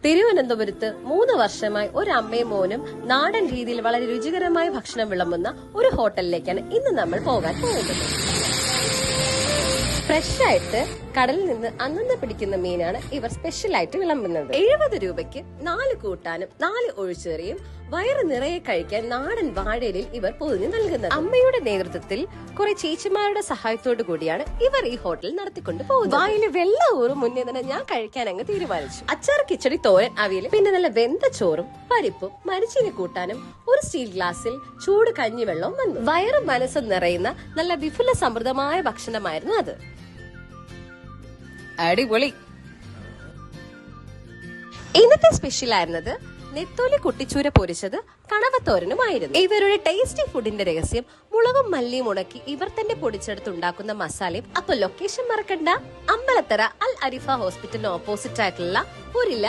തിരുവനന്തപുരത്ത് 3 വർഷമായി ഒരു അമ്മയും മോനും നാടൻ രീതിയിൽ വളരെ രുചികരമായ ഭക്ഷണം വിളമ്പുന്ന ഒരു ഹോട്ടലിലേക്കാണ് ഇന്ന് നമ്മൾ പോകാൻ പോകുന്നത്. ഫ്രഷ് ആയിട്ട് കടലിൽ നിന്ന് അന്നന്ന് പിടിക്കുന്ന മീനാണ് ഇവർ സ്പെഷ്യലായിട്ട് വിളമ്പുന്നത്. 70 രൂപയ്ക്ക് 4 കൂട്ടാനും 4 ഒഴിച്ചേറിയും വയറ് നിറയെ കഴിക്കാൻ നാടൻ വാഴയിലിൽ ഇവർ പൊതിഞ്ഞു നൽകുന്നത്. അമ്മയുടെ നേതൃത്വത്തിൽ കുറെ ചേച്ചിമാരുടെ സഹായത്തോടു കൂടിയാണ് ഇവർ ഈ ഹോട്ടൽ നടത്തിക്കൊണ്ട് പോകുന്നത്. വായില് വെള്ളവും മുന്നേ തന്നെ ഞാൻ കഴിക്കാൻ അങ്ങ് തീരുമാനിച്ചു. അച്ചാർ, കിച്ചടി, തോരൻ, അവിയൽ, പിന്നെ നല്ല വെന്ത ചോറും പരിപ്പും മരിച്ചീനി കൂട്ടാനും ഒരു സ്റ്റീൽ ഗ്ലാസ്സിൽ ചൂട് കഞ്ഞിവെള്ളവും വന്നു. വയറും മനസ്സും നിറയുന്ന നല്ല വിപുല സമൃദ്ധമായ ഭക്ഷണമായിരുന്നു അത്. അടിപൊളി. ഇന്നത്തെ സ്പെഷ്യൽ ആയിരുന്നത് നെത്തോലി കുട്ടിച്ചൂര പൊരിച്ചത് കണവത്തോരനുമായിരുന്നു. ഇവരുടെ ടേസ്റ്റി ഫുഡിന്റെ രഹസ്യം മുളകും മല്ലിയും ഉണക്കി ഇവർ തന്നെ പൊടിച്ചെടുത്തുണ്ടാക്കുന്ന മസാലയും. അപ്പൊ ലൊക്കേഷൻ മറക്കണ്ട, അമ്പലത്തറ അൽ അരിഫ ഹോസ്പിറ്റലിന് ഓപ്പോസിറ്റ് ആയിട്ടുള്ള പുരില